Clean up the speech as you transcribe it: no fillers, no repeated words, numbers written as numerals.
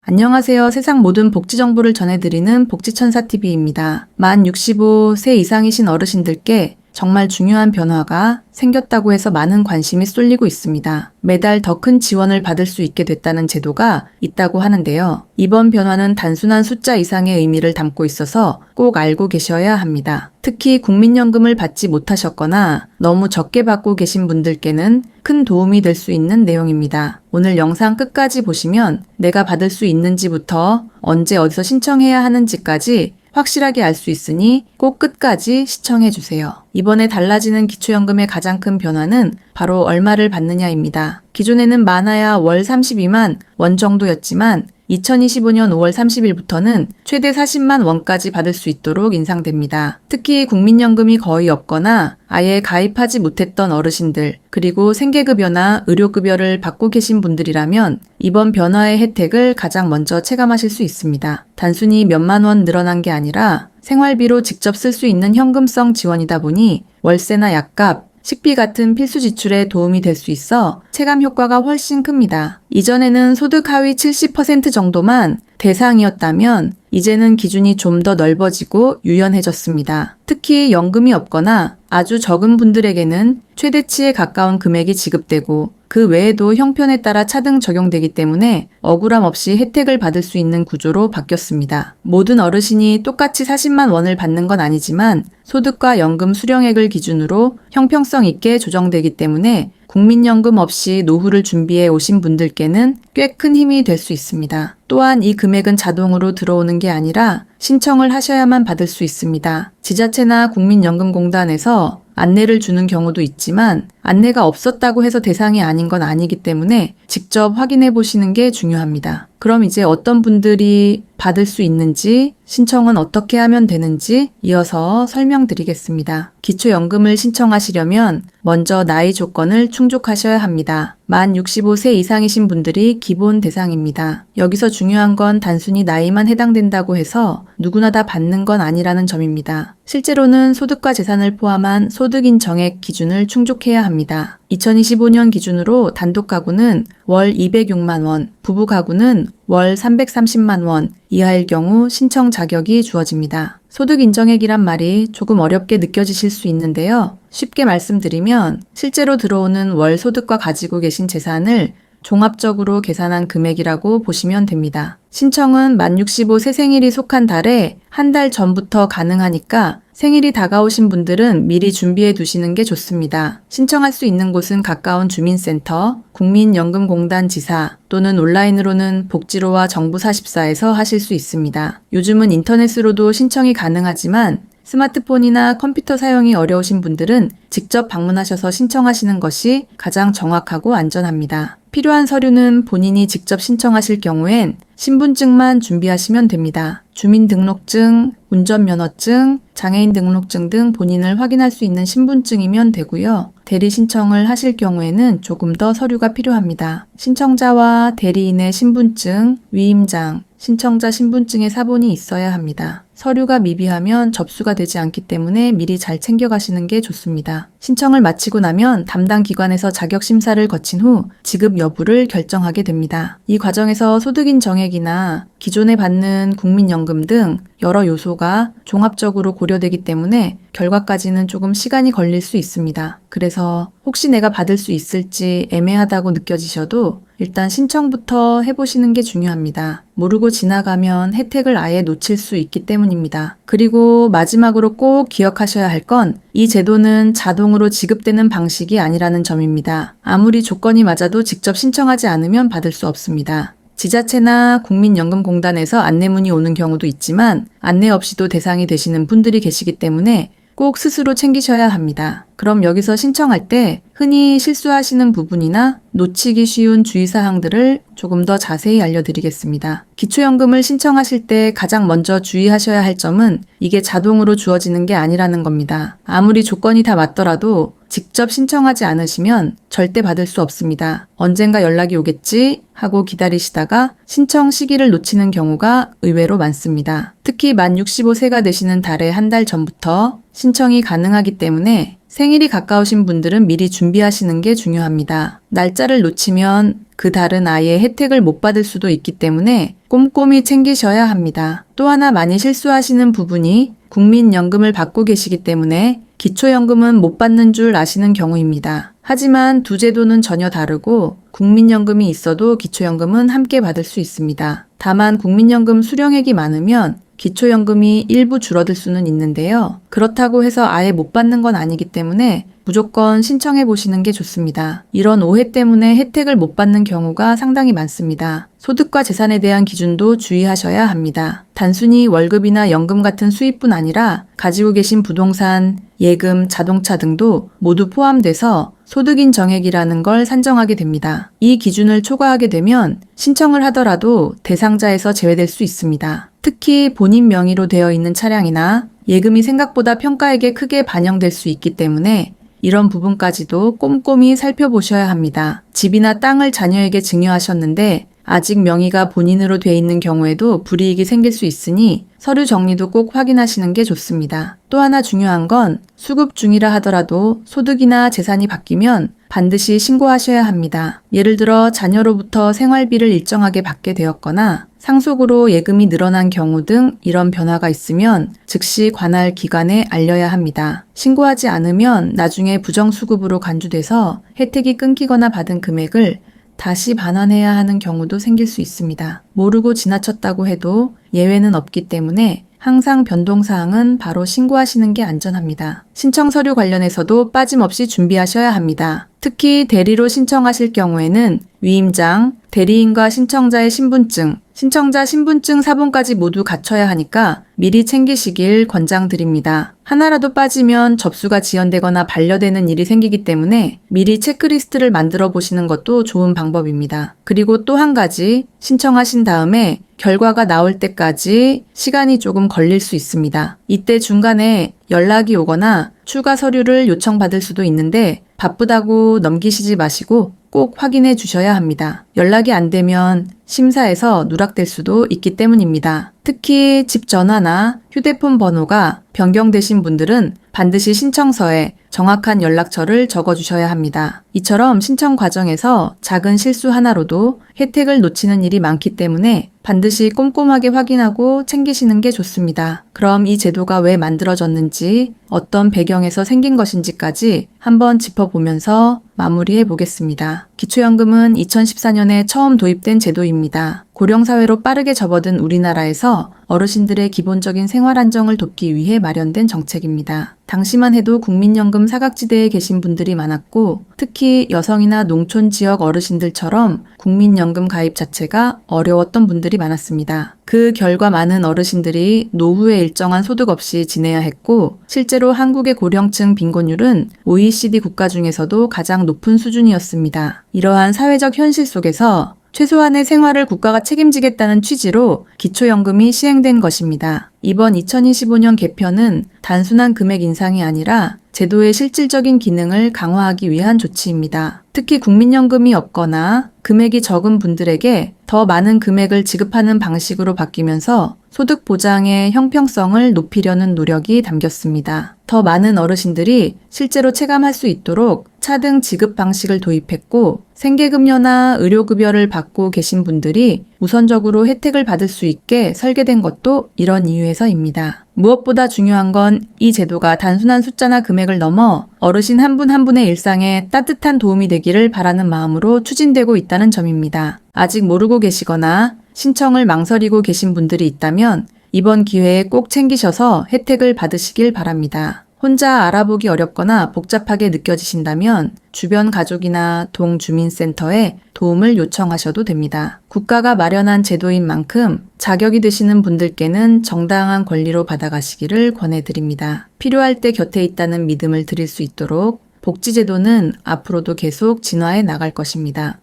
안녕하세요. 세상 모든 복지 정보를 전해드리는 복지천사TV입니다. 만 65세 이상이신 어르신들께 정말 중요한 변화가 생겼다고 해서 많은 관심이 쏠리고 있습니다. 매달 더 큰 지원을 받을 수 있게 됐다는 제도가 있다고 하는데요. 이번 변화는 단순한 숫자 이상의 의미를 담고 있어서 꼭 알고 계셔야 합니다. 특히 국민연금을 받지 못하셨거나 너무 적게 받고 계신 분들께는 큰 도움이 될 수 있는 내용입니다. 오늘 영상 끝까지 보시면 내가 받을 수 있는지부터 언제 어디서 신청해야 하는지까지 확실하게 알 수 있으니 꼭 끝까지 시청해주세요. 이번에 달라지는 기초연금의 가장 큰 변화는 바로 얼마를 받느냐입니다. 기존에는 많아야 월 32만 원 정도였지만 2025년 5월 30일부터는 최대 40만 원까지 받을 수 있도록 인상됩니다. 특히 국민연금이 거의 없거나 아예 가입하지 못했던 어르신들, 그리고 생계급여나 의료급여를 받고 계신 분들이라면 이번 변화의 혜택을 가장 먼저 체감하실 수 있습니다. 단순히 몇만 원 늘어난 게 아니라 생활비로 직접 쓸 수 있는 현금성 지원이다 보니 월세나 약값, 식비 같은 필수 지출에 도움이 될 수 있어 체감 효과가 훨씬 큽니다. 이전에는 소득 하위 70% 정도만 대상이었다면 이제는 기준이 좀 더 넓어지고 유연해졌습니다. 특히 연금이 없거나 아주 적은 분들에게는 최대치에 가까운 금액이 지급되고 그 외에도 형편에 따라 차등 적용되기 때문에 억울함 없이 혜택을 받을 수 있는 구조로 바뀌었습니다. 모든 어르신이 똑같이 40만 원을 받는 건 아니지만 소득과 연금 수령액을 기준으로 형평성 있게 조정되기 때문에 국민연금 없이 노후를 준비해 오신 분들께는 꽤 큰 힘이 될 수 있습니다. 또한 이 금액은 자동으로 들어오는 게 아니라 신청을 하셔야만 받을 수 있습니다. 지자체나 국민연금공단에서 안내를 주는 경우도 있지만 안내가 없었다고 해서 대상이 아닌 건 아니기 때문에 직접 확인해 보시는 게 중요합니다. 그럼 이제 어떤 분들이 받을 수 있는지, 신청은 어떻게 하면 되는지 이어서 설명드리겠습니다. 기초연금을 신청하시려면 먼저 나이 조건을 충족하셔야 합니다. 만 65세 이상이신 분들이 기본 대상입니다. 여기서 중요한 건 단순히 나이만 해당된다고 해서 누구나 다 받는 건 아니라는 점입니다. 실제로는 소득과 재산을 포함한 소득인 정액 기준을 충족해야 합니다. 2025년 기준으로 단독 가구는 월 206만 원, 부부 가구는 월 330만 원 이하일 경우 신청 자격이 주어집니다. 소득 인정액이란 말이 조금 어렵게 느껴지실 수 있는데요. 쉽게 말씀드리면 실제로 들어오는 월 소득과 가지고 계신 재산을 종합적으로 계산한 금액이라고 보시면 됩니다. 신청은 만 65세 생일이 속한 달에 한 달 전부터 가능하니까 생일이 다가오신 분들은 미리 준비해 두시는 게 좋습니다. 신청할 수 있는 곳은 가까운 주민센터, 국민연금공단 지사 또는 온라인으로는 복지로와 정부44에서 하실 수 있습니다. 요즘은 인터넷으로도 신청이 가능하지만 스마트폰이나 컴퓨터 사용이 어려우신 분들은 직접 방문하셔서 신청하시는 것이 가장 정확하고 안전합니다. 필요한 서류는 본인이 직접 신청하실 경우엔 신분증만 준비하시면 됩니다. 주민등록증, 운전면허증, 장애인 등록증 등 본인을 확인할 수 있는 신분증이면 되고요. 대리 신청을 하실 경우에는 조금 더 서류가 필요합니다. 신청자와 대리인의 신분증, 위임장, 신청자 신분증의 사본이 있어야 합니다. 서류가 미비하면 접수가 되지 않기 때문에 미리 잘 챙겨가시는 게 좋습니다. 신청을 마치고 나면 담당 기관에서 자격 심사를 거친 후 지급 여부를 결정하게 됩니다. 이 과정에서 소득인 정액이나 기존에 받는 국민연금 등 여러 요소가 종합적으로 고려되기 때문에 결과까지는 조금 시간이 걸릴 수 있습니다. 그래서 혹시 내가 받을 수 있을지 애매하다고 느껴지셔도 일단 신청부터 해보시는 게 중요합니다. 모르고 지나가면 혜택을 아예 놓칠 수 있기 때문입니다. 그리고 마지막으로 꼭 기억하셔야 할 건 이 제도는 자동으로 지급되는 방식이 아니라는 점입니다. 아무리 조건이 맞아도 직접 신청하지 않으면 받을 수 없습니다. 지자체나 국민연금공단에서 안내문이 오는 경우도 있지만 안내 없이도 대상이 되시는 분들이 계시기 때문에 꼭 스스로 챙기셔야 합니다. 그럼 여기서 신청할 때 흔히 실수하시는 부분이나 놓치기 쉬운 주의사항들을 조금 더 자세히 알려드리겠습니다. 기초연금을 신청하실 때 가장 먼저 주의하셔야 할 점은 이게 자동으로 주어지는 게 아니라는 겁니다. 아무리 조건이 다 맞더라도 직접 신청하지 않으시면 절대 받을 수 없습니다. 언젠가 연락이 오겠지 하고 기다리시다가 신청 시기를 놓치는 경우가 의외로 많습니다. 특히 만 65세가 되시는 달에 한 달 전부터 신청이 가능하기 때문에 생일이 가까우신 분들은 미리 준비하시는 게 중요합니다. 날짜를 놓치면 그 달은 아예 혜택을 못 받을 수도 있기 때문에 꼼꼼히 챙기셔야 합니다. 또 하나 많이 실수하시는 부분이 국민연금을 받고 계시기 때문에 기초연금은 못 받는 줄 아시는 경우입니다. 하지만 두 제도는 전혀 다르고 국민연금이 있어도 기초연금은 함께 받을 수 있습니다. 다만 국민연금 수령액이 많으면 기초연금이 일부 줄어들 수는 있는데요. 그렇다고 해서 아예 못 받는 건 아니기 때문에 무조건 신청해 보시는 게 좋습니다. 이런 오해 때문에 혜택을 못 받는 경우가 상당히 많습니다. 소득과 재산에 대한 기준도 주의하셔야 합니다. 단순히 월급이나 연금 같은 수입뿐 아니라 가지고 계신 부동산, 예금, 자동차 등도 모두 포함돼서 소득인 정액이라는 걸 산정하게 됩니다. 이 기준을 초과하게 되면 신청을 하더라도 대상자에서 제외될 수 있습니다. 특히 본인 명의로 되어 있는 차량이나 예금이 생각보다 평가액에 크게 반영될 수 있기 때문에 이런 부분까지도 꼼꼼히 살펴보셔야 합니다. 집이나 땅을 자녀에게 증여하셨는데 아직 명의가 본인으로 돼 있는 경우에도 불이익이 생길 수 있으니 서류 정리도 꼭 확인하시는 게 좋습니다. 또 하나 중요한 건 수급 중이라 하더라도 소득이나 재산이 바뀌면 반드시 신고하셔야 합니다. 예를 들어 자녀로부터 생활비를 일정하게 받게 되었거나 상속으로 예금이 늘어난 경우 등 이런 변화가 있으면 즉시 관할 기관에 알려야 합니다. 신고하지 않으면 나중에 부정수급으로 간주돼서 혜택이 끊기거나 받은 금액을 다시 반환해야 하는 경우도 생길 수 있습니다. 모르고 지나쳤다고 해도 예외는 없기 때문에 항상 변동사항은 바로 신고하시는 게 안전합니다. 신청 서류 관련해서도 빠짐없이 준비하셔야 합니다. 특히 대리로 신청하실 경우에는 위임장, 대리인과 신청자의 신분증, 신청자 신분증 사본까지 모두 갖춰야 하니까 미리 챙기시길 권장드립니다. 하나라도 빠지면 접수가 지연되거나 반려되는 일이 생기기 때문에 미리 체크리스트를 만들어 보시는 것도 좋은 방법입니다. 그리고 또 한 가지, 신청하신 다음에 결과가 나올 때까지 시간이 조금 걸릴 수 있습니다. 이때 중간에 연락이 오거나 추가 서류를 요청받을 수도 있는데 바쁘다고 넘기시지 마시고 꼭 확인해 주셔야 합니다. 연락이 안 되면 심사에서 누락될 수도 있기 때문입니다. 특히 집 전화나 휴대폰 번호가 변경되신 분들은 반드시 신청서에 정확한 연락처를 적어주셔야 합니다. 이처럼 신청 과정에서 작은 실수 하나로도 혜택을 놓치는 일이 많기 때문에 반드시 꼼꼼하게 확인하고 챙기시는 게 좋습니다. 그럼 이 제도가 왜 만들어졌는지, 어떤 배경에서 생긴 것인지까지 한번 짚어보면서 마무리해 보겠습니다. 기초연금은 2014년에 처음 도입된 제도입니다. 고령사회로 빠르게 접어든 우리나라에서 어르신들의 기본적인 생활 안정을 돕기 위해 마련된 정책입니다. 당시만 해도 국민연금 사각지대에 계신 분들이 많았고 특히 여성이나 농촌 지역 어르신들처럼 국민연금 가입 자체가 어려웠던 분들이 많았습니다. 그 결과 많은 어르신들이 노후에 일정한 소득 없이 지내야 했고 실제로 한국의 고령층 빈곤율은 OECD 국가 중에서도 가장 높은 수준이었습니다. 이러한 사회적 현실 속에서 최소한의 생활을 국가가 책임지겠다는 취지로 기초연금이 시행된 것입니다. 이번 2025년 개편은 단순한 금액 인상이 아니라 제도의 실질적인 기능을 강화하기 위한 조치입니다. 특히 국민연금이 없거나 금액이 적은 분들에게 더 많은 금액을 지급하는 방식으로 바뀌면서 소득 보장의 형평성을 높이려는 노력이 담겼습니다. 더 많은 어르신들이 실제로 체감할 수 있도록 차등 지급 방식을 도입했고 생계급여나 의료급여를 받고 계신 분들이 우선적으로 혜택을 받을 수 있게 설계된 것도 이런 이유에서입니다. 무엇보다 중요한 건 이 제도가 단순한 숫자나 금액을 넘어 어르신 한 분 한 분의 일상에 따뜻한 도움이 되기를 바라는 마음으로 추진되고 있다는 점입니다. 아직 모르고 계시거나 신청을 망설이고 계신 분들이 있다면 이번 기회에 꼭 챙기셔서 혜택을 받으시길 바랍니다. 혼자 알아보기 어렵거나 복잡하게 느껴지신다면 주변 가족이나 동주민센터에 도움을 요청하셔도 됩니다. 국가가 마련한 제도인 만큼 자격이 되시는 분들께는 정당한 권리로 받아가시기를 권해드립니다. 필요할 때 곁에 있다는 믿음을 드릴 수 있도록 복지제도는 앞으로도 계속 진화해 나갈 것입니다.